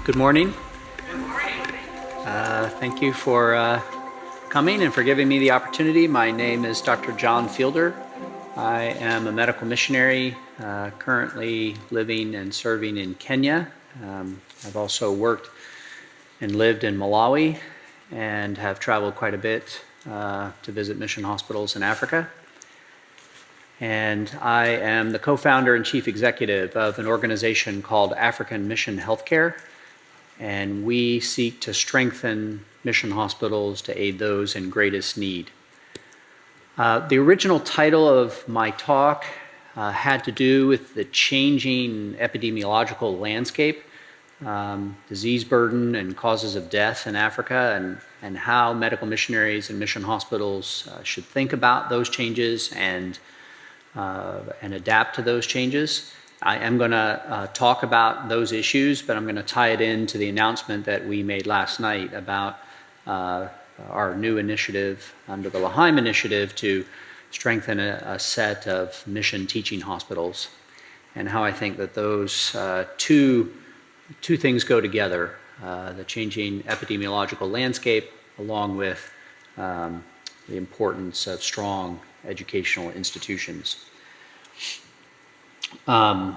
Good morning. Thank you for coming and for giving me the opportunity. My name is Dr. Jon Fielder. I am a medical missionary currently living and serving in Kenya. I've also worked and lived in Malawi and have traveled quite a bit to visit mission hospitals in Africa. And I am the co-founder and chief executive of an organization called African Mission Healthcare, and we seek to strengthen mission hospitals to aid those in greatest need. The original title of my talk had to do with the changing epidemiological landscape, disease burden and causes of death in Africa, and how medical missionaries and mission hospitals should think about those changes and adapt to those changes. I am going to talk about those issues, but I'm going to tie it into the announcement that we made last night about our new initiative under the L'Haim Initiative to strengthen a set of mission teaching hospitals, and how I think that those two things go together, the changing epidemiological landscape along with the importance of strong educational institutions. My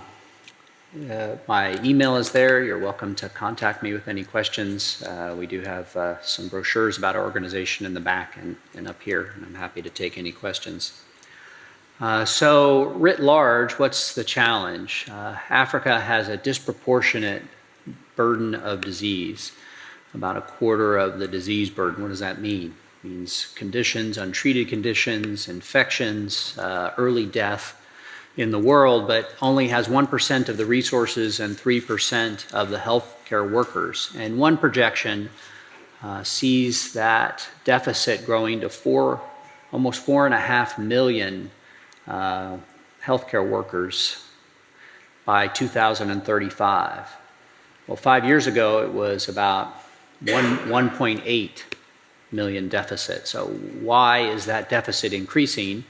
email is there. You're welcome to contact me with any questions. We do have some brochures about our organization in the back and up here, and I'm happy to take any questions. So writ large, what's the challenge? Africa has a disproportionate burden of disease, about a quarter of the disease burden. What does that mean? It means conditions, untreated conditions, infections, early death in the world, but only has 1% of the resources and 3% of the healthcare workers. And one projection sees that deficit growing to almost 4.5 million healthcare workers by 2035. Well, 5 years ago, it was about 1.8 million deficit. So why is that deficit increasing?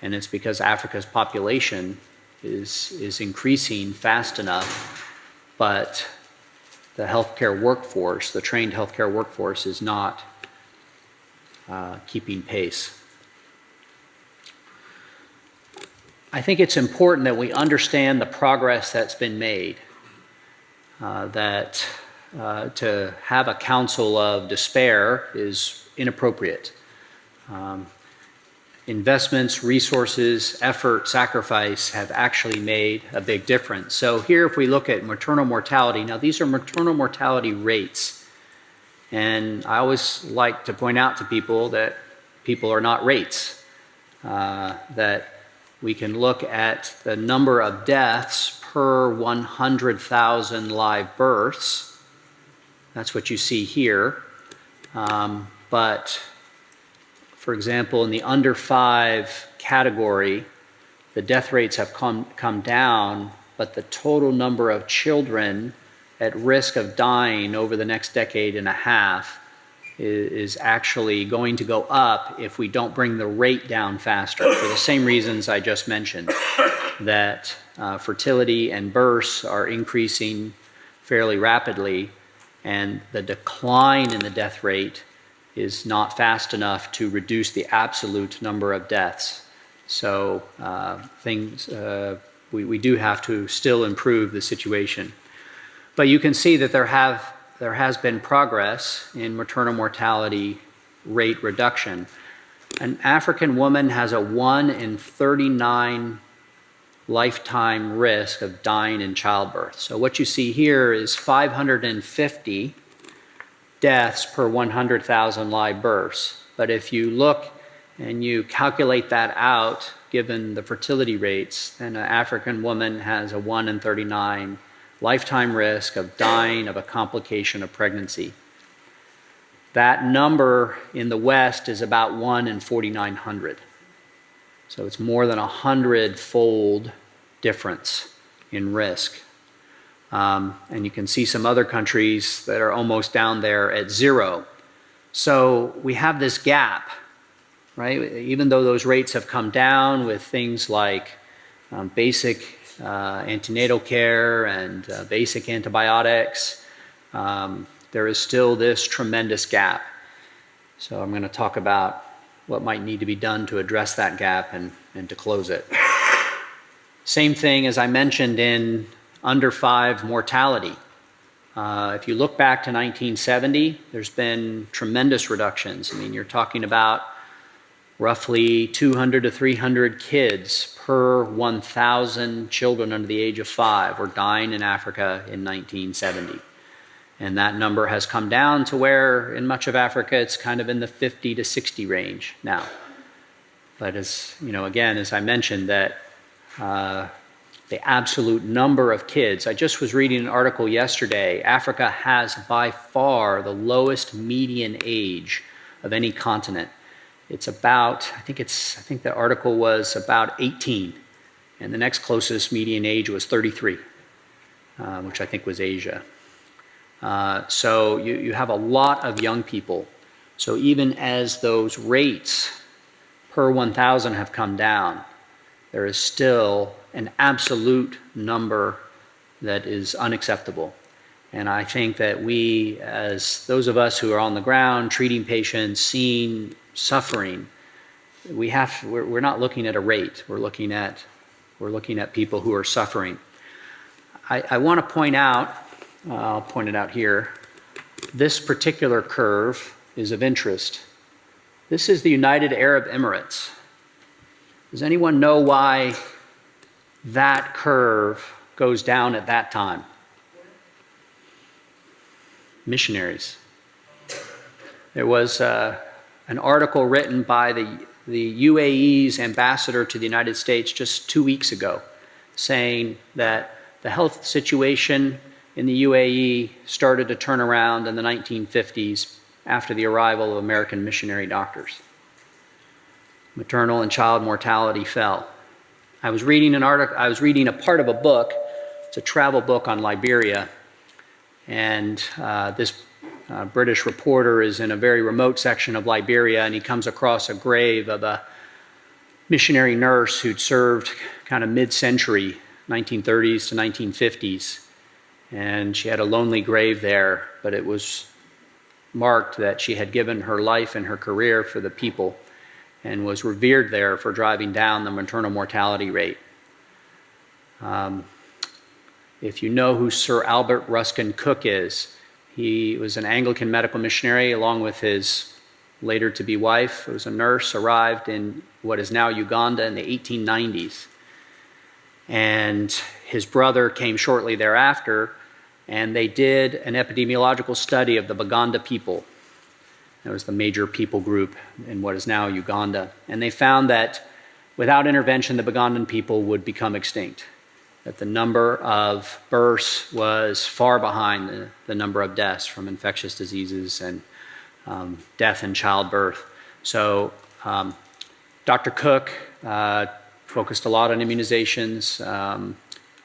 And it's because Africa's population is increasing fast enough, but the healthcare workforce, the trained healthcare workforce, is not keeping pace. I think it's important that we understand the progress that's been made, that to have a council of despair is inappropriate. Investments, resources, effort, sacrifice have actually made a big difference. So here, if we look at maternal mortality, now these are maternal mortality rates. And I always like to point out to people that people are not rates, that we can look at the number of deaths per 100,000 live births. That's what you see here. But for example, in the under 5 category, the death rates have come down, but the total number of children at risk of dying over the next decade and a half is actually going to go up if we don't bring the rate down faster, for the same reasons I just mentioned, that fertility and births are increasing fairly rapidly, and the decline in the death rate is not fast enough to reduce the absolute number of deaths. So we do have to still improve the situation. But you can see that there has been progress in maternal mortality rate reduction. An African woman has a 1 in 39 lifetime risk of dying in childbirth. So what you see here is 550 deaths per 100,000 live births. But if you look and you calculate that out, given the fertility rates, then an African woman has a 1 in 39 lifetime risk of dying of a complication of pregnancy. That number in the West is about 1 in 4,900. So it's more than 100-fold difference in risk. And you can see some other countries that are almost down there at 0. So we have this gap, right? Even though those rates have come down with things like basic antenatal care and basic antibiotics, there is still this tremendous gap. So I'm going to talk about what might need to be done to address that gap and to close it. Same thing as I mentioned in under 5 mortality. If you look back to 1970, there's been tremendous reductions. I mean, you're talking about roughly 200 to 300 kids per 1,000 children under the age of 5 were dying in Africa in 1970. And that number has come down to where in much of Africa it's kind of in the 50 to 60 range now. But as you know, again, as I mentioned, that the absolute number of kids, I just was reading an article yesterday, Africa has by far the lowest median age of any continent. It's about, I think the article was about 18, and the next closest median age was 33, which I think was Asia. So you have a lot of young people. So even as those rates per 1,000 have come down, there is still an absolute number that is unacceptable. And I think that we, as those of us who are on the ground treating patients, seeing suffering, we're not looking at a rate. We're looking at people who are suffering. I want to point out, I'll point it out here, this particular curve is of interest. This is the United Arab Emirates. Does anyone know why that curve goes down at that time? Missionaries. There was an article written by the UAE's ambassador to the United States just 2 weeks ago saying that the health situation in the UAE started to turn around in the 1950s after the arrival of American missionary doctors. Maternal and child mortality fell. I was reading a part of a book. It's a travel book on Liberia, and this British reporter is in a very remote section of Liberia, and he comes across a grave of a missionary nurse who'd served kind of mid-century, 1930s to 1950s, and she had a lonely grave there, but it was marked that she had given her life and her career for the people and was revered there for driving down the maternal mortality rate. If you know who Sir Albert Ruskin Cook is, he was an Anglican medical missionary along with his later-to-be wife, who was a nurse, arrived in what is now Uganda in the 1890s. And his brother came shortly thereafter, and they did an epidemiological study of the Baganda people. That was the major people group in what is now Uganda. And they found that without intervention, the Bagandan people would become extinct, that the number of births was far behind the number of deaths from infectious diseases and death in childbirth. So Dr. Cook focused a lot on immunizations,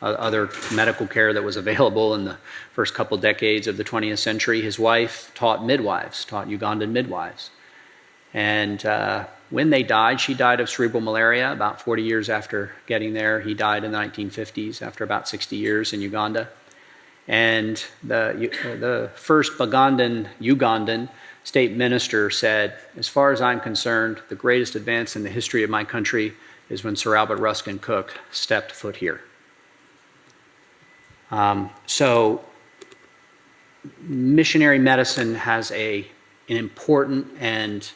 other medical care that was available in the first couple decades of the 20th century. His wife taught Ugandan midwives. And when they died, she died of cerebral malaria about 40 years after getting there. He died in the 1950s after about 60 years in Uganda. And the first Ugandan state minister said, as far as I'm concerned, the greatest advance in the history of my country is when Sir Albert Ruskin Cook stepped foot here. So missionary medicine has an important and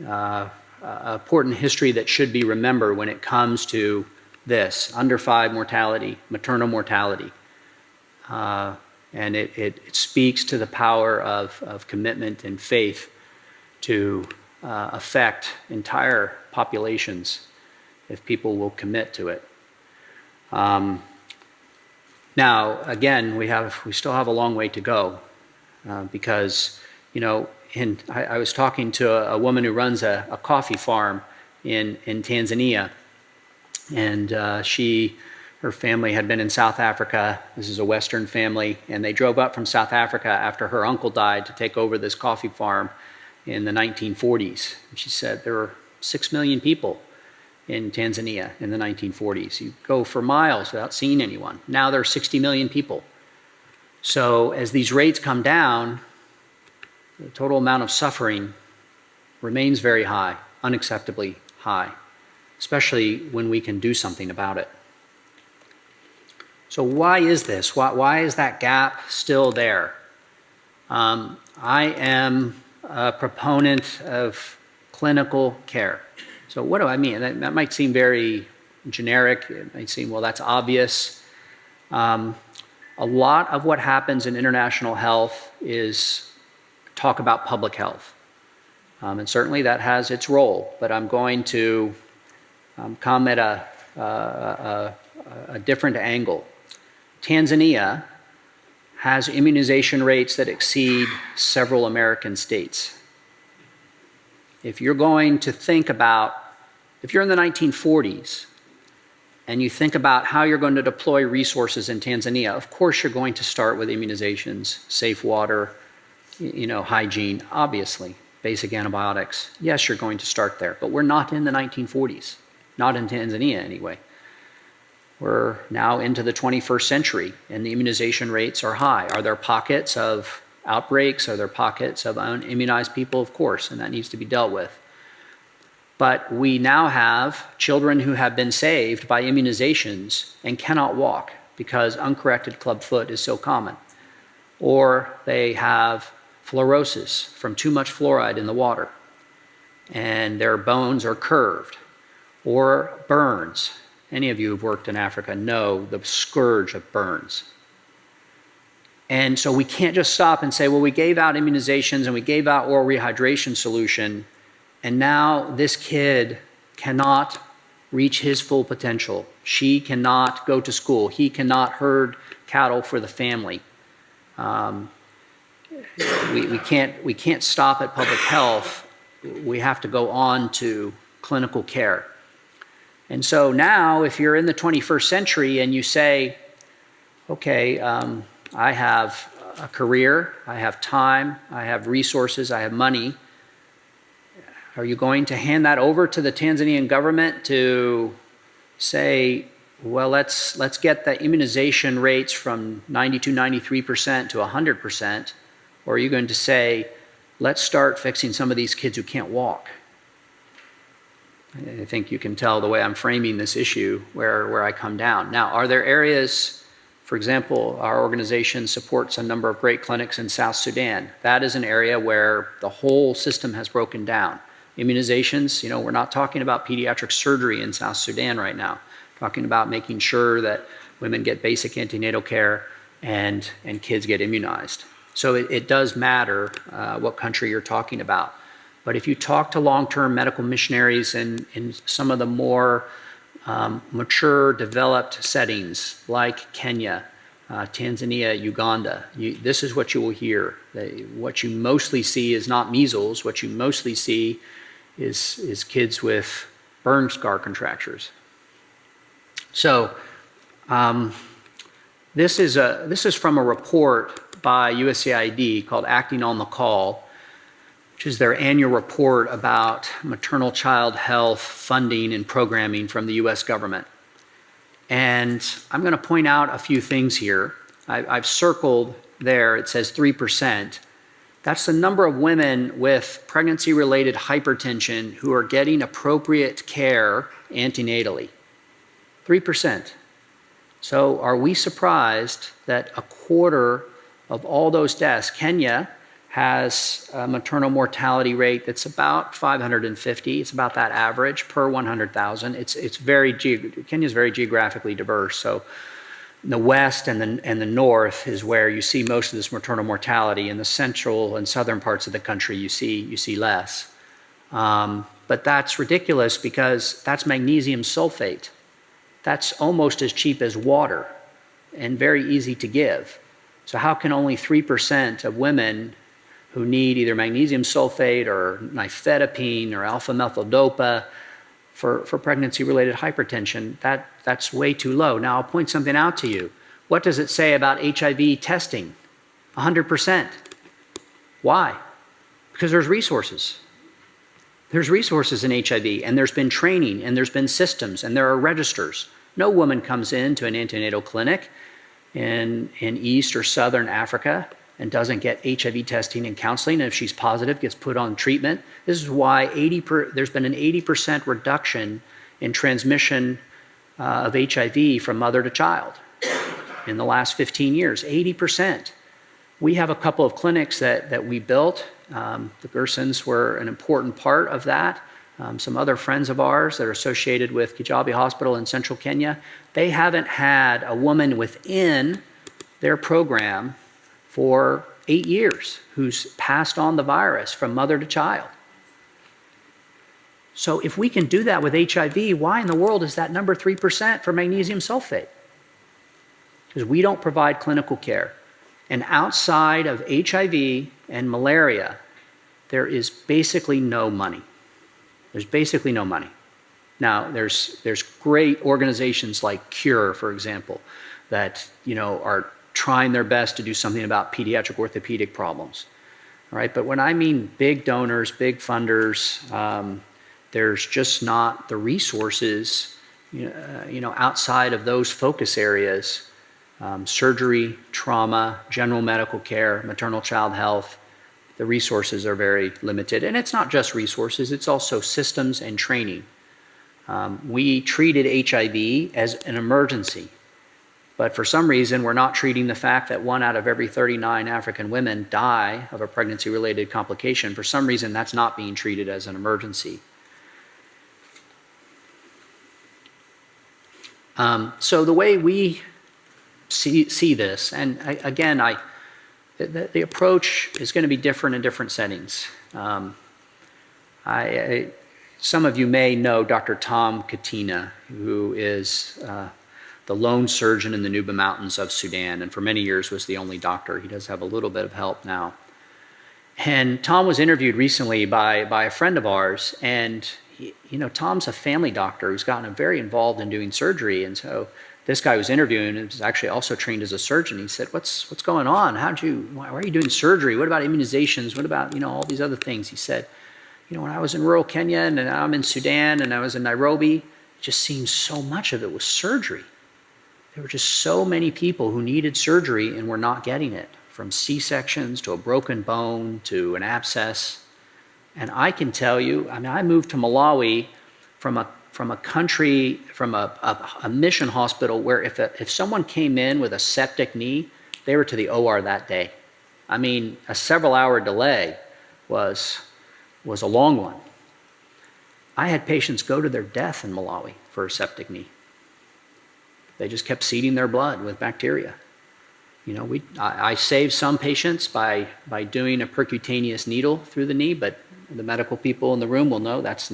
important history that should be remembered when it comes to this, under 5 mortality, maternal mortality. And it speaks to the power of commitment and faith to affect entire populations if people will commit to it. Now, again, we still have a long way to go because, you know, I was talking to a woman who runs a coffee farm in Tanzania, and her family had been in South Africa. This is a Western family, and they drove up from South Africa after her uncle died to take over this coffee farm in the 1940s. And she said there were 6 million people in Tanzania in the 1940s. You go for miles without seeing anyone. Now there are 60 million people. So as these rates come down, the total amount of suffering remains very high, unacceptably high, especially when we can do something about it. So why is this? Why is that gap still there? I am a proponent of clinical care. So what do I mean? That might seem very generic. It might seem, well, that's obvious. A lot of what happens in international health is talk about public health. And certainly that has its role, but I'm going to come at a different angle. Tanzania has immunization rates that exceed several American states. If you're going to think about, if you're in the 1940s and you think about how you're going to deploy resources in Tanzania, of course you're going to start with immunizations, safe water, hygiene, obviously, basic antibiotics. Yes, you're going to start there, but we're not in the 1940s, not in Tanzania anyway. We're now into the 21st century, and the immunization rates are high. Are there pockets of outbreaks? Are there pockets of unimmunized people? Of course, and that needs to be dealt with. But we now have children who have been saved by immunizations and cannot walk because uncorrected club foot is so common. Or they have fluorosis from too much fluoride in the water, and their bones are curved. Or burns. Any of you who've worked in Africa know the scourge of burns. And so we can't just stop and say, well, we gave out immunizations and we gave out oral rehydration solution, and now this kid cannot reach his full potential. She cannot go to school. He cannot herd cattle for the family. We can't stop at public health. We have to go on to clinical care. And so now, if you're in the 21st century and you say, okay, I have a career, I have time, I have resources, I have money, are you going to hand that over to the Tanzanian government to say, well, let's get the immunization rates from 92, 93% to 100%, or are you going to say, let's start fixing some of these kids who can't walk? I think you can tell the way I'm framing this issue where I come down. Now, are there areas, for example, our organization supports a number of great clinics in South Sudan. That is an area where the whole system has broken down. Immunizations, we're not talking about pediatric surgery in South Sudan right now. We're talking about making sure that women get basic antenatal care and kids get immunized. So it does matter what country you're talking about. But if you talk to long-term medical missionaries in some of the more mature, developed settings like Kenya, Tanzania, Uganda, this is what you will hear. What you mostly see is not measles. What you mostly see is kids with burn scar contractures. So this is from a report by USAID called Acting on the Call, which is their annual report about maternal child health funding and programming from the US government. And I'm going to point out a few things here. I've circled there, it says 3%. That's the number of women with pregnancy-related hypertension who are getting appropriate care antenatally. 3%. So are we surprised that a quarter of all those deaths, Kenya has a maternal mortality rate that's about 550. It's about that average per 100,000. Kenya's very geographically diverse. So the west and the north is where you see most of this maternal mortality. In the central and southern parts of the country, you see less. But that's ridiculous because that's magnesium sulfate. That's almost as cheap as water and very easy to give. So how can only 3% of women who need either magnesium sulfate or nifedipine or alpha-methyl-dopa for pregnancy-related hypertension, that's way too low. Now, I'll point something out to you. What does it say about HIV testing? 100%. Why? Because there's resources. There's resources in HIV, and there's been training, and there's been systems, and there are registers. No woman comes into an antenatal clinic in East or Southern Africa and doesn't get HIV testing and counseling, and if she's positive, gets put on treatment. This is why there's been an 80% reduction in transmission of HIV from mother to child in the last 15 years, 80%. We have a couple of clinics that we built. The Gersons were an important part of that. Some other friends of ours that are associated with Kijabi Hospital in central Kenya, they haven't had a woman within their program for 8 years who's passed on the virus from mother to child. So if we can do that with HIV, why in the world is that number 3% for magnesium sulfate? Because we don't provide clinical care. And outside of HIV and malaria, there is basically no money. There's basically no money. Now, there's great organizations like Cure, for example, that are trying their best to do something about pediatric orthopedic problems. All right, but when I mean big donors, big funders, there's just not the resources, outside of those focus areas, surgery, trauma, general medical care, maternal child health. The resources are very limited. And it's not just resources, it's also systems and training. We treated HIV as an emergency, but for some reason we're not treating the fact that 1 out of every 39 African women die of a pregnancy-related complication. For some reason that's not being treated as an emergency. So the way we see this, and again, the approach is going to be different in different settings. Some of you may know Dr. Tom Katina, who is the lone surgeon in the Nuba Mountains of Sudan, and for many years was the only doctor. He does have a little bit of help now. And Tom was interviewed recently by a friend of ours, and Tom's a family doctor who's gotten very involved in doing surgery, and so this guy was interviewing and was actually also trained as a surgeon. He said, what's going on? Why are you doing surgery? What about immunizations? What about, all these other things? He said, when I was in rural Kenya and now I'm in Sudan and I was in Nairobi, it just seems so much of it was surgery. There were just so many people who needed surgery and were not getting it, from C-sections to a broken bone to an abscess. And I can tell you, I moved to Malawi from a mission hospital where if someone came in with a septic knee, they were to the OR that day. A several-hour delay was a long one. I had patients go to their death in Malawi for a septic knee. They just kept seeding their blood with bacteria. I saved some patients by doing a percutaneous needle through the knee, but the medical people in the room will know that's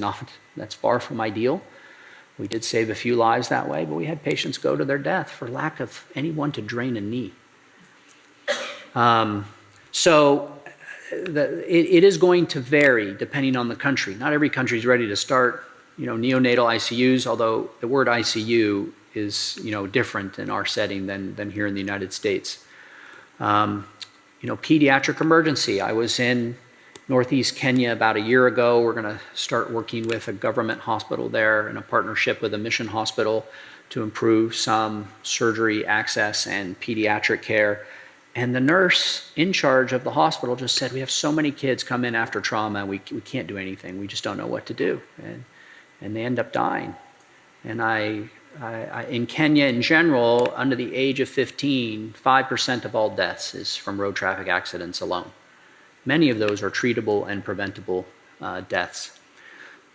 far from ideal. We did save a few lives that way, but we had patients go to their death for lack of anyone to drain a knee. It is going to vary depending on the country. Not every country is ready to start, neonatal ICUs, although the word ICU is, different in our setting than here in the United States. Pediatric emergency. I was in Northeast Kenya about a year ago. We're going to start working with a government hospital there in a partnership with a mission hospital to improve some surgery access and pediatric care. And the nurse in charge of the hospital just said, we have so many kids come in after trauma, we can't do anything. We just don't know what to do. And they end up dying. And in Kenya in general, under the age of 15, 5% of all deaths is from road traffic accidents alone. Many of those are treatable and preventable deaths.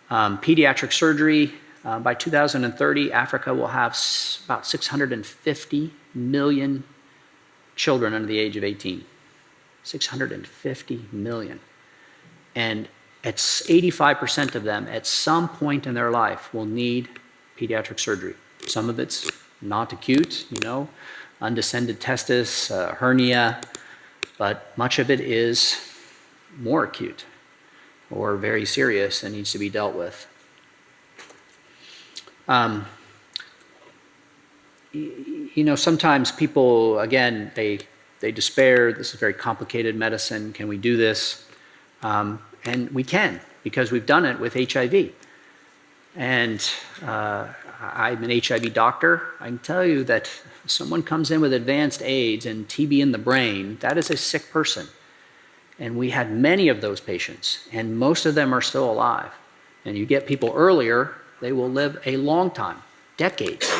Pediatric surgery, by 2030, Africa will have about 650 million children under the age of 18. 650 million. And it's 85% of them at some point in their life will need pediatric surgery. Some of it's not acute, undescended testis, hernia, but much of it is more acute or very serious and needs to be dealt with. Sometimes people, again, they despair. This is very complicated medicine. Can we do this? And we can, because we've done it with HIV. And I'm an HIV doctor. I can tell you that if someone comes in with advanced AIDS and TB in the brain, that is a sick person. And we had many of those patients, and most of them are still alive. And you get people earlier, they will live a long time, decades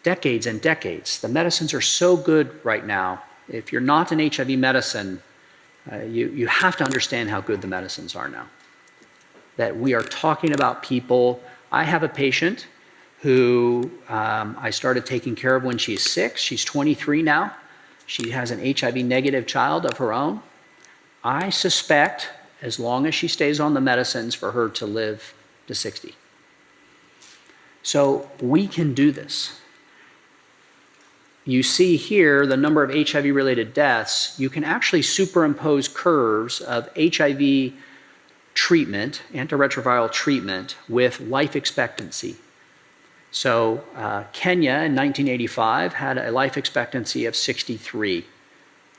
and decades. The medicines are so good right now. If you're not in HIV medicine, you have to understand how good the medicines are now. That we are talking about people. I have a patient who I started taking care of when she's 6. She's 23 now. She has an HIV negative child of her own. I suspect, as long as she stays on the medicines, for her to live to 60. So we can do this. You see here the number of HIV-related deaths. You can actually superimpose curves of HIV treatment, antiretroviral treatment, with life expectancy. So Kenya in 1985 had a life expectancy of 63.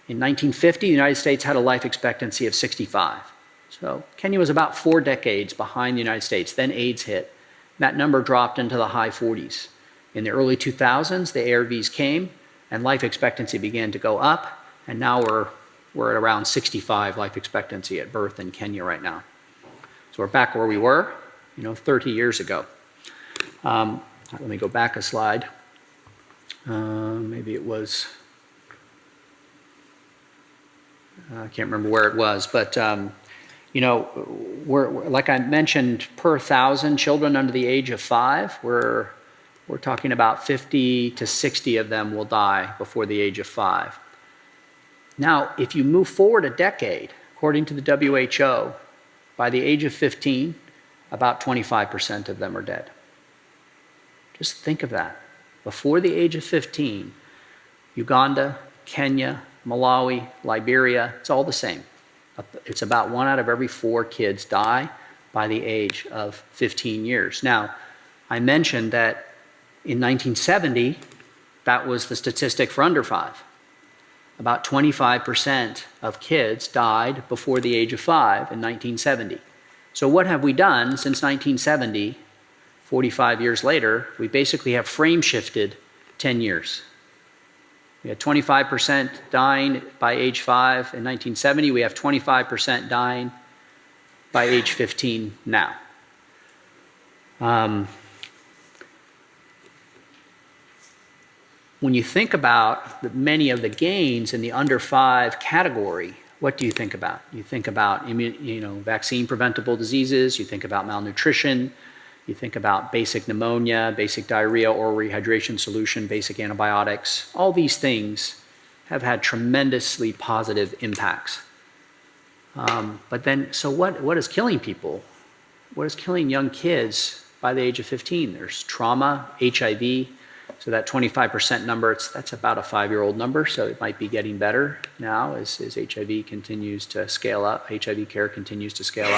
In 1950, the United States had a life expectancy of 65. So Kenya was about 4 decades behind the United States. Then AIDS hit. That number dropped into the high 40s. In the early 2000s, the ARVs came, and life expectancy began to go up, and now we're at around 65 life expectancy at birth in Kenya right now. So we're back where we were, 30 years ago. Let me go back a slide. Maybe it was... I can't remember where it was, but we're like I mentioned, per 1,000 children under the age of 5, we're talking about 50 to 60 of them will die before the age of 5. Now, if you move forward a decade, according to the WHO, by the age of 15, about 25% of them are dead. Just think of that. Before the age of 15, Uganda, Kenya, Malawi, Liberia, it's all the same. It's about 1 out of every 4 kids die by the age of 15 years. Now, I mentioned that in 1970, that was the statistic for under 5. About 25% of kids died before the age of 5 in 1970. So what have we done since 1970? 45 years later, we basically have frame shifted 10 years. We had 25% dying by age 5 in 1970. We have 25% dying by age 15 now. When you think about many of the gains in the under 5 category, what do you think about? You think about vaccine preventable diseases. You think about malnutrition. You think about basic pneumonia, basic diarrhea, oral rehydration solution, basic antibiotics. All these things have had tremendously positive impacts. But then, so what is killing people? What is killing young kids by the age of 15? There's trauma, HIV. So that 25% number, that's about a 5-year-old number, so it might be getting better now as HIV continues to scale up, HIV care continues to scale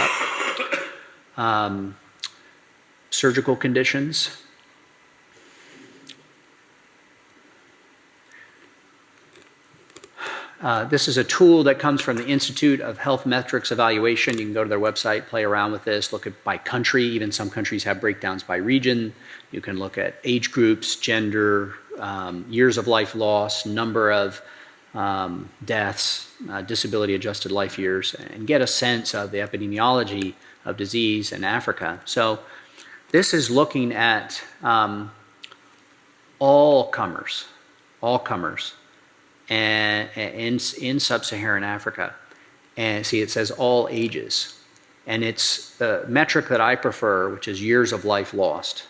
up. Surgical conditions. This is a tool that comes from the Institute of Health Metrics Evaluation. You can go to their website, play around with this, look at by country. Even some countries have breakdowns by region. You can look at age groups, gender, years of life lost, number of deaths, disability-adjusted life years, and get a sense of the epidemiology of disease in Africa. So this is looking at all comers, and in sub-Saharan Africa. And see, it says all ages. And it's the metric that I prefer, which is years of life lost,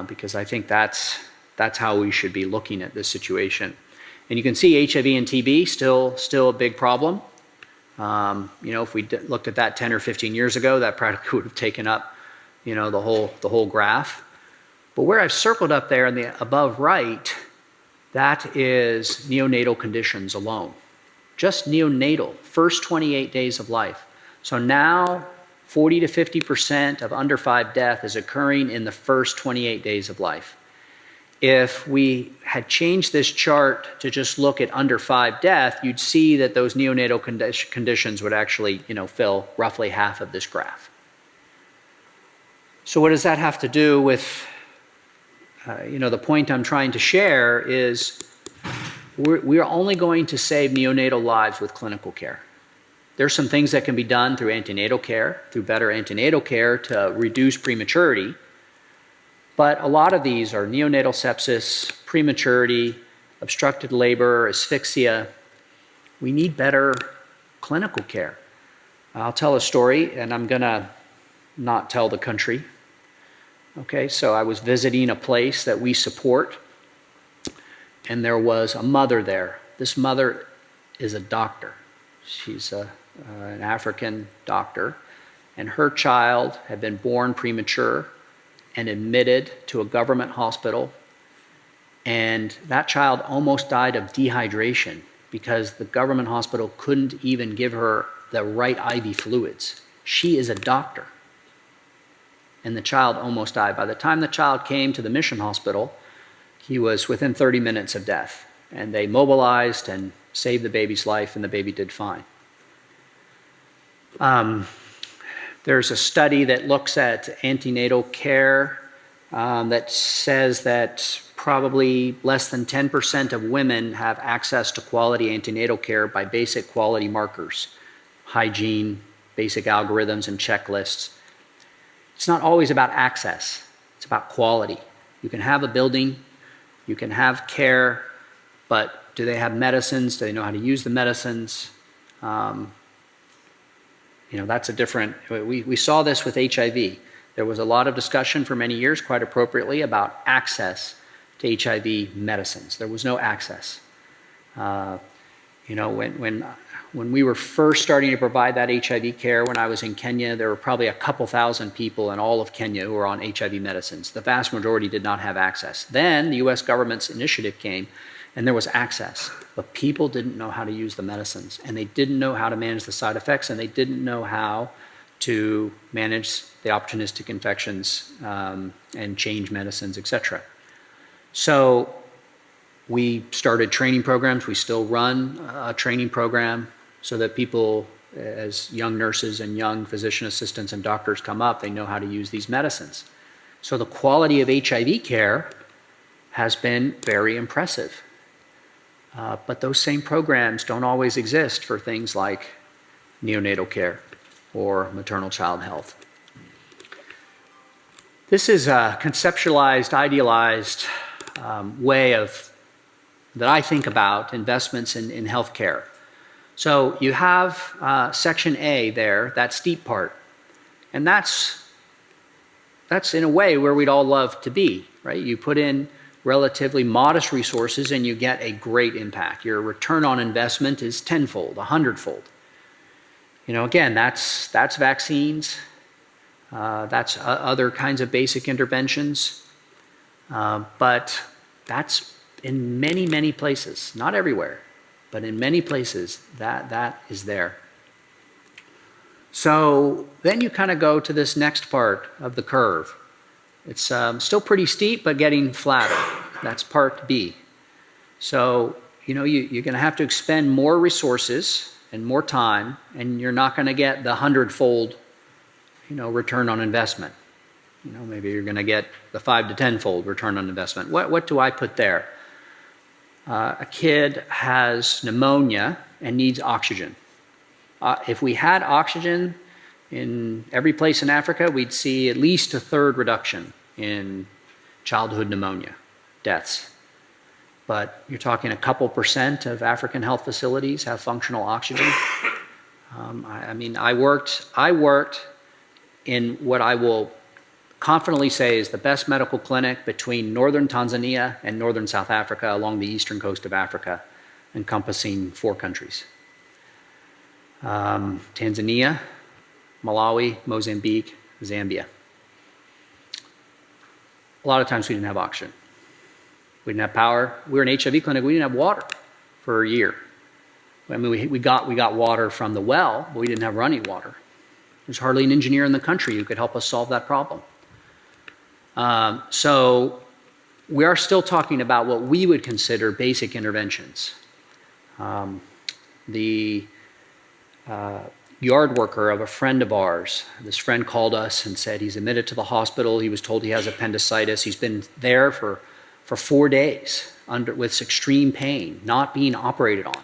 because I think that's how we should be looking at this situation. And you can see HIV and TB still a big problem. If we looked at that 10 or 15 years ago, that practically would have taken up the whole graph. But where I've circled up there in the above right, that is neonatal conditions alone. Just neonatal, first 28 days of life. So now 40 to 50% of under 5 death is occurring in the first 28 days of life. If we had changed this chart to just look at under 5 death, you'd see that those neonatal conditions would actually fill roughly half of this graph. So what does that have to do with the point I'm trying to share is we're only going to save neonatal lives with clinical care. There's some things that can be done through antenatal care, through better antenatal care to reduce prematurity. But a lot of these are neonatal sepsis, prematurity, obstructed labor, asphyxia. We need better clinical care. I'll tell a story, and I'm going to not tell the country. Okay, so I was visiting a place that we support, and there was a mother there. This mother is a doctor. She's an African doctor, and her child had been born premature and admitted to a government hospital, and that child almost died of dehydration because the government hospital couldn't even give her the right IV fluids. She is a doctor, and the child almost died. By the time the child came to the mission hospital, he was within 30 minutes of death, and they mobilized and saved the baby's life, and the baby did fine. There's a study that looks at antenatal care that says that probably less than 10% of women have access to quality antenatal care by basic quality markers, hygiene, basic algorithms, and checklists. It's not always about access. It's about quality. You can have a building, you can have care, but do they have medicines? Do they know how to use the medicines? That's a different, we saw this with HIV. There was a lot of discussion for many years, quite appropriately, about access to HIV medicines. There was no access. When we were first starting to provide that HIV care when I was in Kenya, there were probably a couple thousand people in all of Kenya who were on HIV medicines. The vast majority did not have access. Then the US government's initiative came, and there was access, but people didn't know how to use the medicines, and they didn't know how to manage the side effects, and they didn't know how to manage the opportunistic infections and change medicines, etc. So we started training programs. We still run a training program so that people, as young nurses and young physician assistants and doctors come up, they know how to use these medicines. So the quality of HIV care has been very impressive. But those same programs don't always exist for things like neonatal care or maternal child health. This is a conceptualized, idealized way that I think about investments in healthcare. So you have section A there, that steep part, and that's in a way where we'd all love to be, right? You put in relatively modest resources and you get a great impact. Your return on investment is tenfold, 100-fold. Again, that's vaccines, that's other kinds of basic interventions, but that's in many, many places, not everywhere, but in many places that is there. So then you kind of go to this next part of the curve. It's still pretty steep, but getting flatter. That's part B. So, you're going to have to expend more resources and more time, and you're not going to get the 100-fold, return on investment. Maybe you're going to get the 5 to 10-fold return on investment. What do I put there? A kid has pneumonia and needs oxygen. If we had oxygen in every place in Africa, we'd see at least a third reduction in childhood pneumonia deaths. But you're talking a couple % of African health facilities have functional oxygen. I worked in what I will confidently say is the best medical clinic between northern Tanzania and northern South Africa along the eastern coast of Africa, encompassing 4 countries. Tanzania, Malawi, Mozambique, Zambia. A lot of times we didn't have oxygen. We didn't have power. We were an HIV clinic. We didn't have water for a year. We got water from the well, but we didn't have running water. There's hardly an engineer in the country who could help us solve that problem. So we are still talking about what we would consider basic interventions. The yard worker of a friend of ours. This friend called us and said he's admitted to the hospital. He was told he has appendicitis. He's been there for 4 days with extreme pain, not being operated on.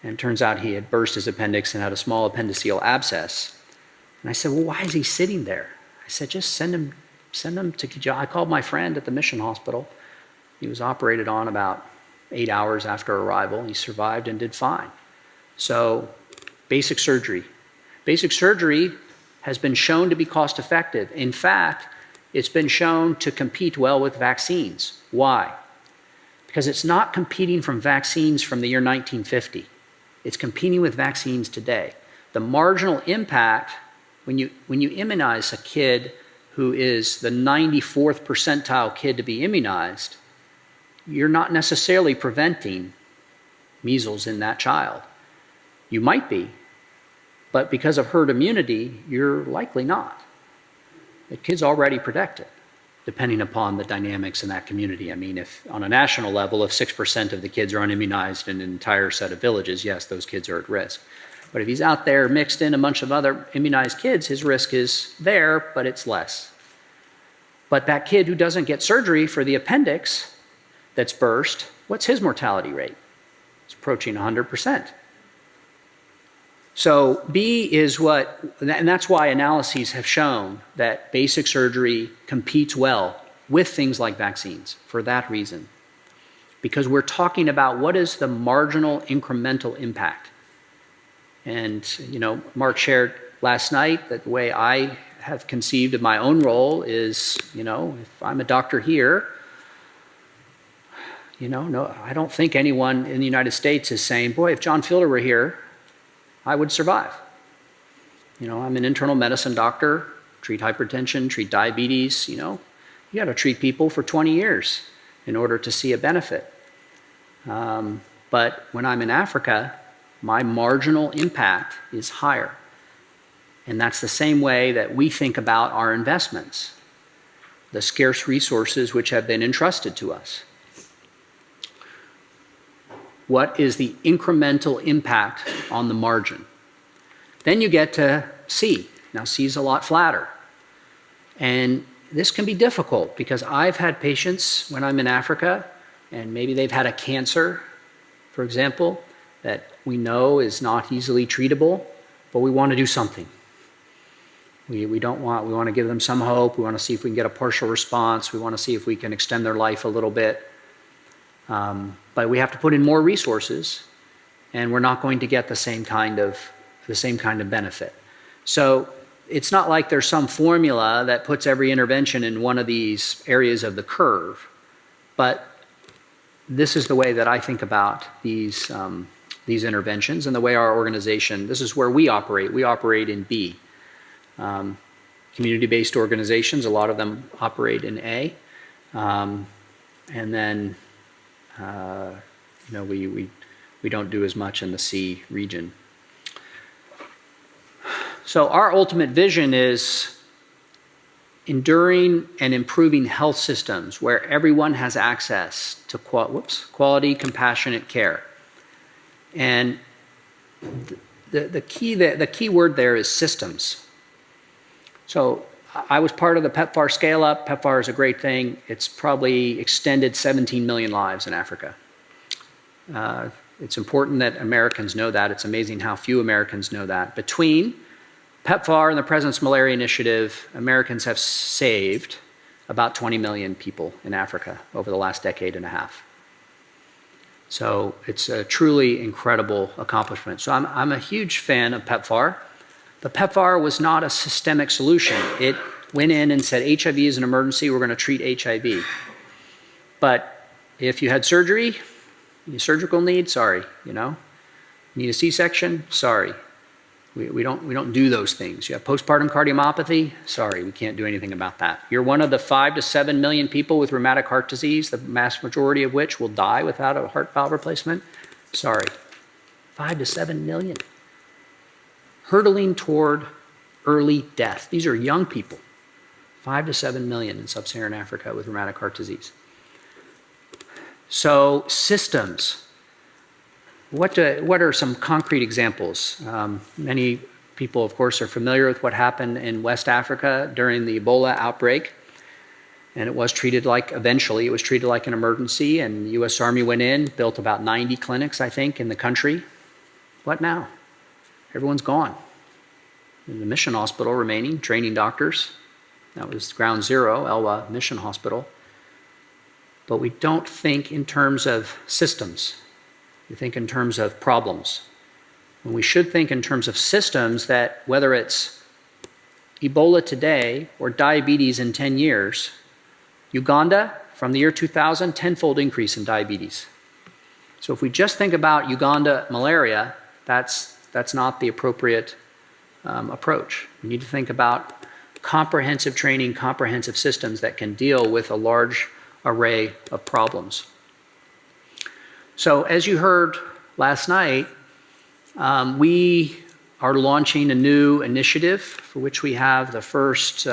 And it turns out he had burst his appendix and had a small appendiceal abscess. And I said, well, why is he sitting there? I said, just send him to Kijang. I called my friend at the mission hospital. He was operated on about 8 hours after arrival. He survived and did fine. So basic surgery. Basic surgery has been shown to be cost effective. In fact, it's been shown to compete well with vaccines. Why? Because it's not competing from vaccines from the year 1950. It's competing with vaccines today. The marginal impact, when you immunize a kid who is the 94th percentile kid to be immunized, you're not necessarily preventing measles in that child. You might be, but because of herd immunity, you're likely not. The kid's already protected, depending upon the dynamics in that community. I mean, if on a national level, if 6% of the kids are unimmunized in an entire set of villages, yes, those kids are at risk. But if he's out there mixed in a bunch of other immunized kids, his risk is there, but it's less. But that kid who doesn't get surgery for the appendix that's burst, what's his mortality rate? It's approaching 100%. So B is what, and that's why analyses have shown that basic surgery competes well with things like vaccines for that reason. Because we're talking about what is the marginal incremental impact. And, Mark shared last night that the way I have conceived of my own role is, if I'm a doctor here, no, I don't think anyone in the United States is saying, boy, if Jon Fielder were here, I would survive. I'm an internal medicine doctor, treat hypertension, treat diabetes, you got to treat people for 20 years in order to see a benefit. But when I'm in Africa, my marginal impact is higher. And that's the same way that we think about our investments, the scarce resources which have been entrusted to us. What is the incremental impact on the margin? Then you get to C. Now C is a lot flatter. And this can be difficult because I've had patients when I'm in Africa and maybe they've had a cancer, for example, that we know is not easily treatable, but we want to do something. We want to give them some hope. We want to see if we can get a partial response. We want to see if we can extend their life a little bit. But we have to put in more resources, and we're not going to get the same kind of benefit. So it's not like there's some formula that puts every intervention in one of these areas of the curve, but this is the way that I think about these interventions and the way our organization. This is where we operate. We operate in B. Community-based organizations, a lot of them operate in A, and then. We don't do as much in the C region. So our ultimate vision is enduring and improving health systems where everyone has access to quality, compassionate care. And the key word there is systems. So I was part of the PEPFAR scale-up. PEPFAR is a great thing. It's probably extended 17 million lives in Africa. It's important that Americans know that. It's amazing how few Americans know that. Between PEPFAR and the President's Malaria Initiative, Americans have saved about 20 million people in Africa over the last decade and a half. So it's a truly incredible accomplishment. So I'm a huge fan of PEPFAR. But PEPFAR was not a systemic solution. It went in and said, HIV is an emergency, we're going to treat HIV. But if you had surgery, your surgical need, sorry, Need a C-section, sorry. We don't do those things. You have postpartum cardiomyopathy, sorry, we can't do anything about that. You're one of the 5 to 7 million people with rheumatic heart disease, the mass majority of which will die without a heart valve replacement, sorry. 5 to 7 million. Hurtling toward early death. These are young people, 5 to 7 million in sub-Saharan Africa with rheumatic heart disease. So systems. What are some concrete examples? Many people, of course, are familiar with what happened in West Africa during the Ebola outbreak. And eventually it was treated like an emergency, and the U.S. Army went in, built about 90 clinics, I think, in the country. What now? Everyone's gone. In the mission hospital remaining, training doctors. That was ground zero, Elwa Mission Hospital. But we don't think in terms of systems. We think in terms of problems. And we should think in terms of systems that whether it's Ebola today or diabetes in 10 years, Uganda, from the year 2000, 10-fold increase in diabetes. So if we just think about Uganda malaria, that's not the appropriate approach. We need to think about comprehensive training, comprehensive systems that can deal with a large array of problems. So as you heard last night, we are launching a new initiative for which we have the first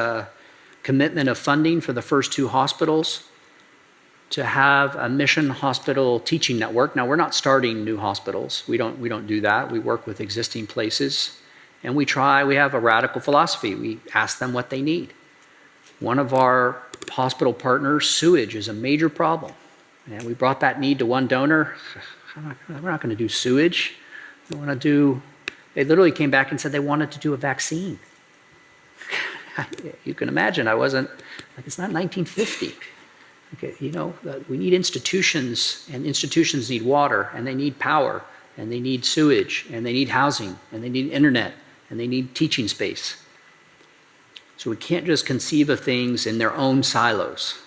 commitment of funding for the first 2 hospitals to have a mission hospital teaching network. Now, we're not starting new hospitals. We don't do that. We work with existing places, and we have a radical philosophy. We ask them what they need. One of our hospital partners, sewage, is a major problem. And we brought that need to one donor. We're not going to do sewage. They literally came back and said they wanted to do a vaccine. You can imagine, it's not 1950. Okay, we need institutions, and institutions need water, and they need power, and they need sewage, and they need housing, and they need internet, and they need teaching space. So we can't just conceive of things in their own silos.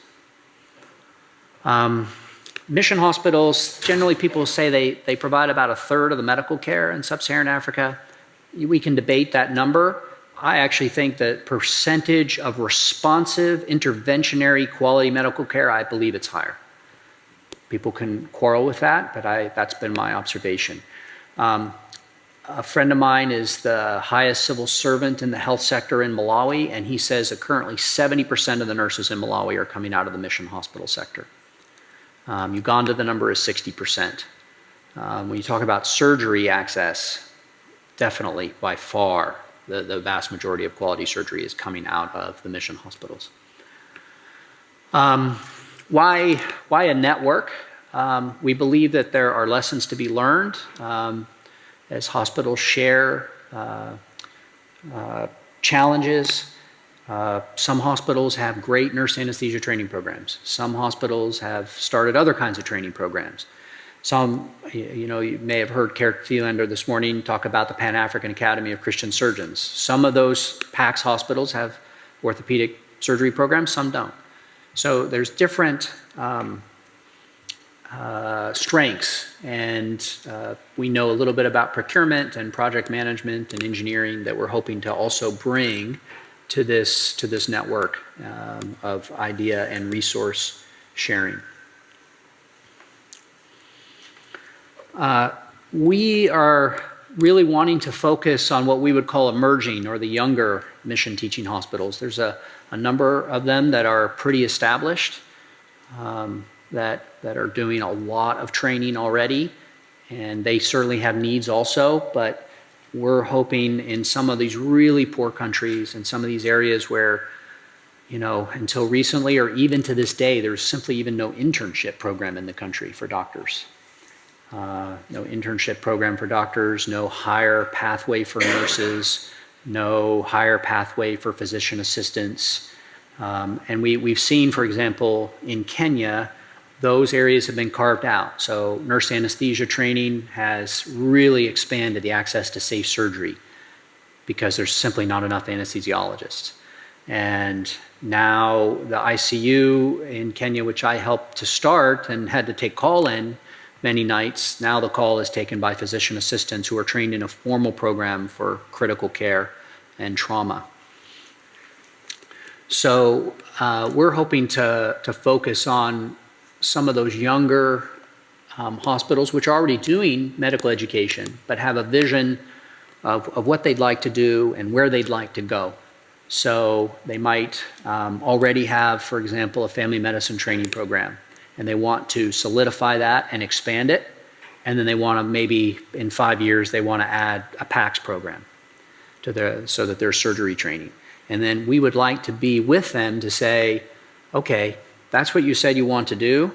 Mission hospitals, generally people say they provide about 1/3 of the medical care in sub-Saharan Africa. We can debate that number. I actually think the percentage of responsive, interventionary quality medical care, I believe it's higher. People can quarrel with that, but that's been my observation. A friend of mine is the highest civil servant in the health sector in Malawi, and he says that currently 70% of the nurses in Malawi are coming out of the mission hospital sector. Uganda, the number is 60%. When you talk about surgery access, definitely, by far, the vast majority of quality surgery is coming out of the mission hospitals. Why a network? We believe that there are lessons to be learned as hospitals share challenges. Some hospitals have great nurse anesthesia training programs. Some hospitals have started other kinds of training programs. Some, you may have heard Kerr Thielander this morning talk about the Pan-African Academy of Christian Surgeons. Some of those PACS hospitals have orthopedic surgery programs, some don't. So there's different strengths, and we know a little bit about procurement and project management and engineering that we're hoping to also bring to this network of idea and resource sharing. We are really wanting to focus on what we would call emerging or the younger mission teaching hospitals. There's a number of them that are pretty established, that are doing a lot of training already, and they certainly have needs also, but we're hoping in some of these really poor countries and some of these areas where, until recently or even to this day, there's simply even no internship program in the country for doctors. No internship program for doctors, no higher pathway for nurses, no higher pathway for physician assistants. And we've seen, for example, in Kenya, those areas have been carved out. So nurse anesthesia training has really expanded the access to safe surgery because there's simply not enough anesthesiologists. And now the ICU in Kenya, which I helped to start and had to take call in many nights, now the call is taken by physician assistants who are trained in a formal program for critical care and trauma. So we're hoping to focus on some of those younger hospitals which are already doing medical education but have a vision of what they'd like to do and where they'd like to go. So they might already have, for example, a family medicine training program, and they want to solidify that and expand it. and then they want to maybe in 5 years they want to add a PACS program so that there's surgery training. And then we would like to be with them to say, okay, that's what you said you want to do.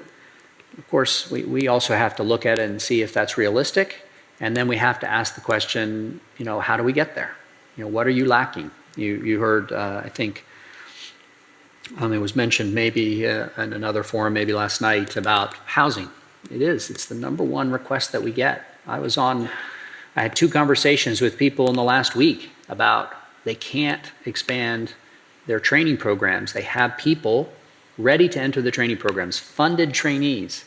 Of course, we also have to look at it and see if that's realistic. And then we have to ask the question, how do we get there? What are you lacking? You heard, I think, it was mentioned maybe in another forum, maybe last night, about housing. It's the number one request that we get. I had 2 conversations with people in the last week about they can't expand their training programs. They have people ready to enter the training programs, funded trainees,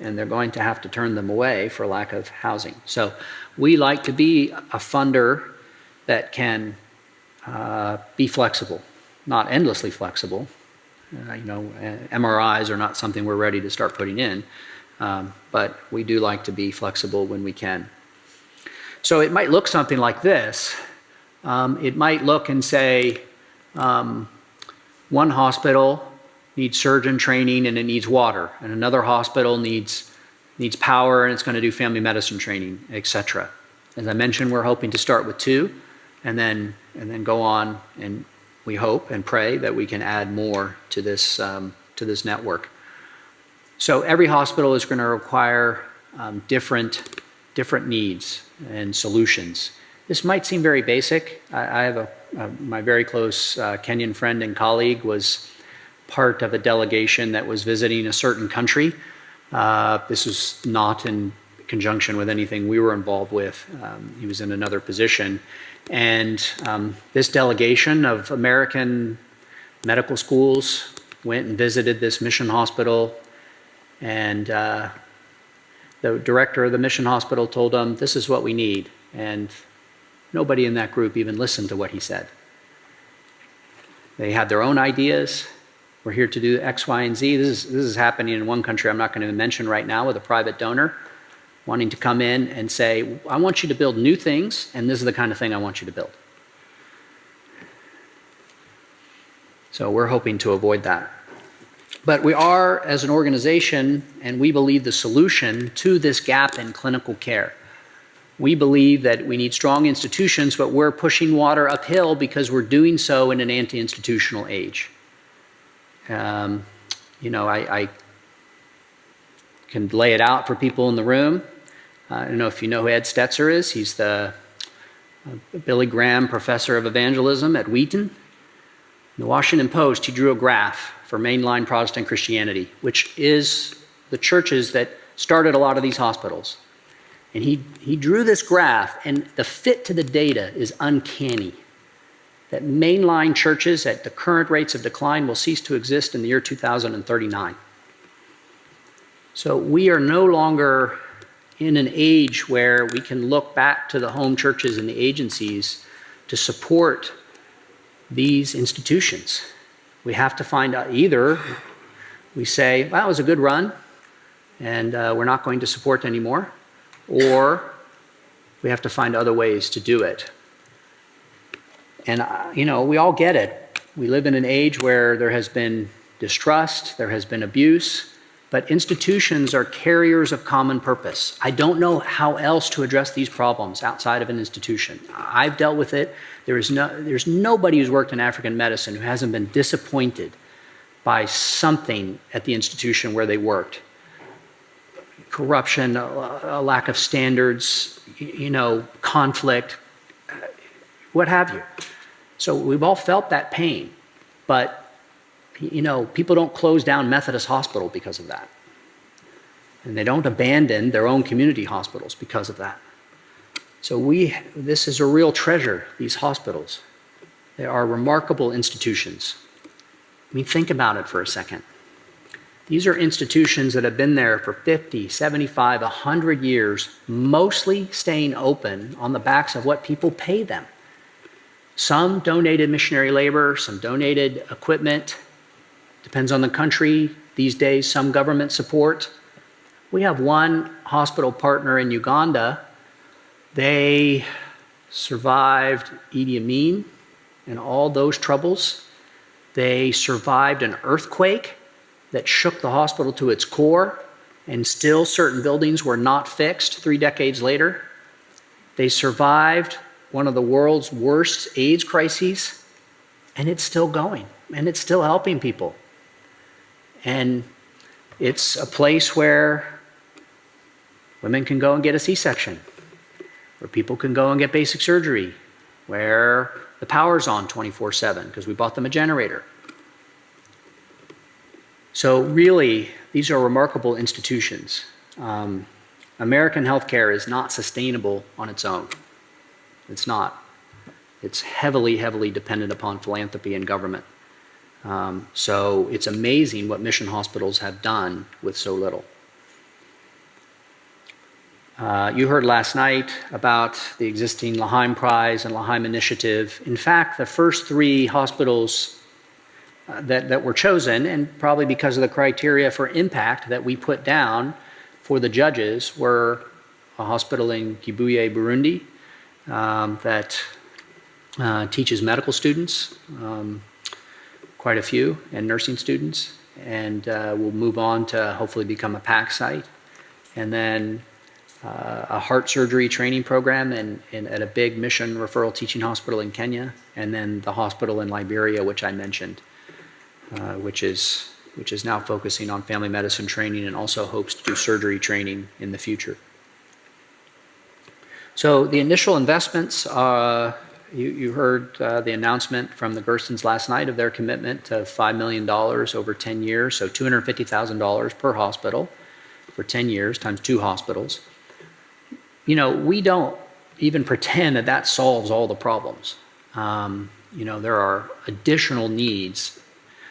and they're going to have to turn them away for lack of housing. So we like to be a funder that can be flexible, not endlessly flexible. MRIs are not something we're ready to start putting in, but we do like to be flexible when we can. So it might look something like this. It might look and say, one hospital needs surgeon training and it needs water, and another hospital needs power and it's going to do family medicine training, etc. As I mentioned, we're hoping to start with 2 and then go on, and we hope and pray that we can add more to this network. So every hospital is going to require different needs and solutions. This might seem very basic. I have my very close Kenyan friend and colleague was part of a delegation that was visiting a certain country. This was not in conjunction with anything we were involved with. He was in another position. And this delegation of American medical schools went and visited this mission hospital. And the director of the mission hospital told them, this is what we need. And nobody in that group even listened to what he said. They had their own ideas. We're here to do X, Y, and Z. This is happening in one country I'm not going to mention right now, with a private donor wanting to come in and say, I want you to build new things, and this is the kind of thing I want you to build. So we're hoping to avoid that. But we are, as an organization, and we believe the solution to this gap in clinical care. We believe that we need strong institutions, but we're pushing water uphill because we're doing so in an anti-institutional age. I can lay it out for people in the room. I don't know if you know who Ed Stetzer is. He's the Billy Graham Professor of Evangelism at Wheaton. In the Washington Post, he drew a graph for mainline Protestant Christianity, which is the churches that started a lot of these hospitals. And he drew this graph, and the fit to the data is uncanny. That mainline churches at the current rates of decline will cease to exist in the year 2039. So we are no longer in an age where we can look back to the home churches and the agencies to support these institutions. We have to find out, either we say, well, it was a good run and we're not going to support anymore, or we have to find other ways to do it. And, we all get it. We live in an age where there has been distrust, there has been abuse, but institutions are carriers of common purpose. I don't know how else to address these problems outside of an institution. I've dealt with it. There's nobody who's worked in African medicine who hasn't been disappointed by something at the institution where they worked. Corruption, a lack of standards, conflict, what have you. So we've all felt that pain, but people don't close down Methodist Hospital because of that. And they don't abandon their own community hospitals because of that. So this is a real treasure, these hospitals. They are remarkable institutions. Think about it for a second. These are institutions that have been there for 50, 75, 100 years, mostly staying open on the backs of what people pay them. Some donated missionary labor, some donated equipment. Depends on the country. These days, some government support. We have one hospital partner in Uganda. They survived Idi Amin and all those troubles. They survived an earthquake that shook the hospital to its core. and still certain buildings were not fixed 3 decades later. They survived one of the world's worst AIDS crises, and it's still going, and it's still helping people. And it's a place where women can go and get a C-section, where people can go and get basic surgery, where the power's on 24/7 because we bought them a generator. So really, these are remarkable institutions. American healthcare is not sustainable on its own. It's not. It's heavily, heavily dependent upon philanthropy and government. So it's amazing what mission hospitals have done with so little. You heard last night about the existing L'Haim Prize and L'Haim Initiative. In fact, the first 3 hospitals that were chosen, and probably because of the criteria for impact that we put down for the judges, were a hospital in Kibuye, Burundi, that teaches medical students, quite a few, and nursing students, and will move on to hopefully become a PAC site. And then a heart surgery training program at a big mission referral teaching hospital in Kenya, and then the hospital in Liberia, which I mentioned, which is now focusing on family medicine training and also hopes to do surgery training in the future. So the initial investments, you heard the announcement from the Gerstens last night of their commitment to $5 million over 10 years, so $250,000 per hospital for 10 years times 2 hospitals. You know, we don't even pretend that that solves all the problems. You know, there are additional needs.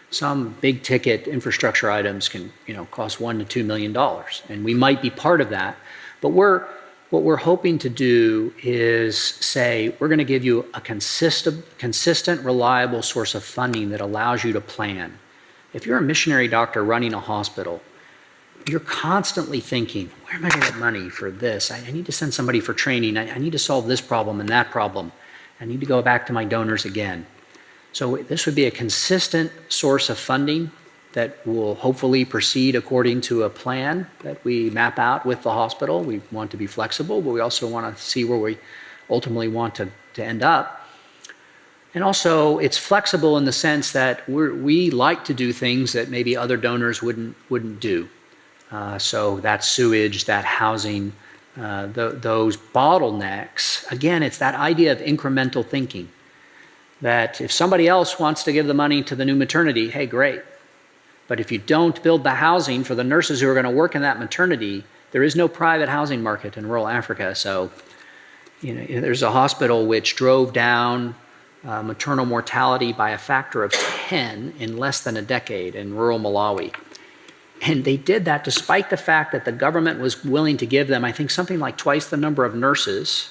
Some big ticket infrastructure items can, you know, cost $1 to $2 million, and we might be part of that. But what we're hoping to do is say, we're going to give you a consistent, reliable source of funding that allows you to plan. If you're a missionary doctor running a hospital, you're constantly thinking, where am I going to get money for this? I need to send somebody for training. I need to solve this problem and that problem. I need to go back to my donors again. So this would be a consistent source of funding that will hopefully proceed according to a plan that we map out with the hospital. We want to be flexible, but we also want to see where we ultimately want to end up. And also, it's flexible in the sense that we like to do things that maybe other donors wouldn't do. So that sewage, that housing, those bottlenecks. Again, it's that idea of incremental thinking. That if somebody else wants to give the money to the new maternity, hey, great. But if you don't build the housing for the nurses who are going to work in that maternity, there is no private housing market in rural Africa. So, you know, there's a hospital which drove down maternal mortality by a factor of 10 in less than a decade in rural Malawi. And they did that despite the fact that the government was willing to give them, I think, something like twice the number of nurses.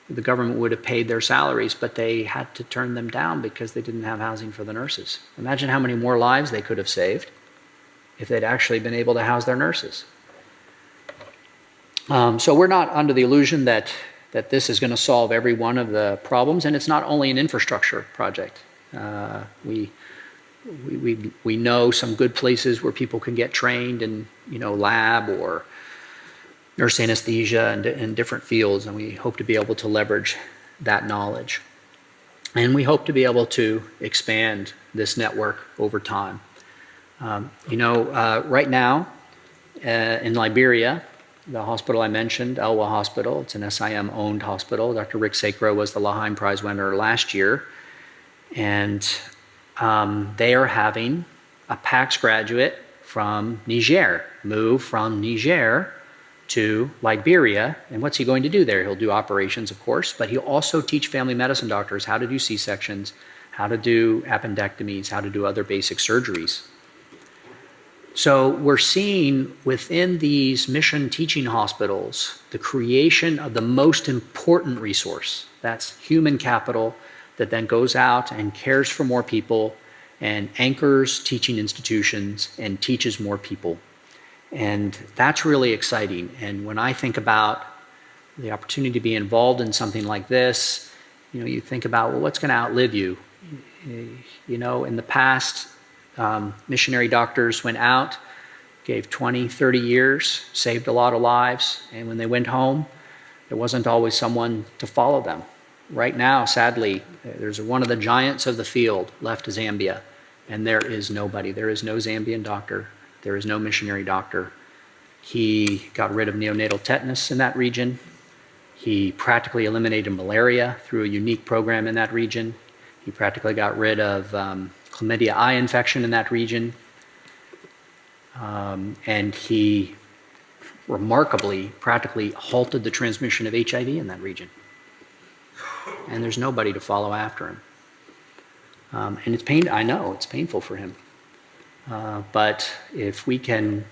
The government would have paid their salaries, but they had to turn them down because they didn't have housing for the nurses. Imagine how many more lives they could have saved if they'd actually been able to house their nurses. So we're not under the illusion that this is going to solve every one of the problems, and it's not only an infrastructure project. We know some good places where people can get trained in, you know, lab or nurse anesthesia and in different fields, and we hope to be able to leverage that knowledge. And we hope to be able to expand this network over time. Right now in Liberia, the hospital I mentioned, Elwa Hospital, it's an SIM-owned hospital. Dr. Rick Sacro was the L'Haim Prize winner last year, and they are having a PACS graduate from Niger move from Niger to Liberia. And what's he going to do there? He'll do operations, of course, but he'll also teach family medicine doctors how to do C-sections, how to do appendectomies, how to do other basic surgeries. So we're seeing within these mission teaching hospitals the creation of the most important resource. That's human capital that then goes out and cares for more people and anchors teaching institutions and teaches more people. And that's really exciting. And when I think about the opportunity to be involved in something like this, you know, you think about, well, what's going to outlive you? You know, in the past, missionary doctors went out gave 20, 30 years, saved a lot of lives, and when they went home, there wasn't always someone to follow them. Right now, sadly, there's one of the giants of the field left Zambia, and there is nobody. There is no Zambian doctor. There is no missionary doctor. He got rid of neonatal tetanus in that region. He practically eliminated malaria through a unique program in that region. He practically got rid of chlamydia eye infection in that region. And he remarkably practically halted the transmission of HIV in that region. And there's nobody to follow after him. And it's I know it's painful for him. But if we can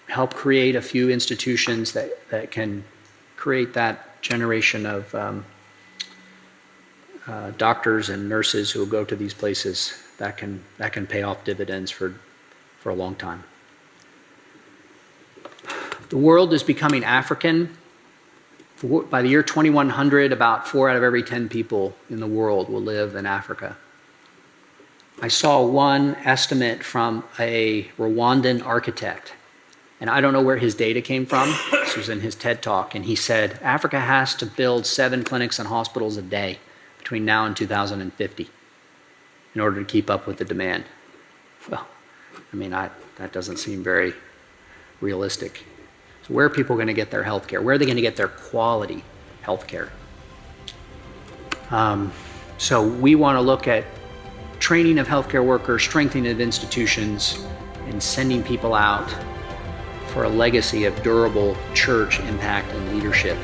help create a few institutions that can create that generation of doctors and nurses who will go to these places, that can pay off dividends for a long time. The world is becoming African. By the year 2100, about 4 out of every 10 people in the world will live in Africa. I saw one estimate from a Rwandan architect, and I don't know where his data came from. This was in his TED Talk, and he said Africa has to build 7 clinics and hospitals a day between now and 2050 in order to keep up with the demand. Well, I mean, that doesn't seem very realistic. So where are people going to get their health care? Where are they going to get their quality health care? So we want to look at training of healthcare workers, strengthening of institutions, and sending people out for a legacy of durable church impact and leadership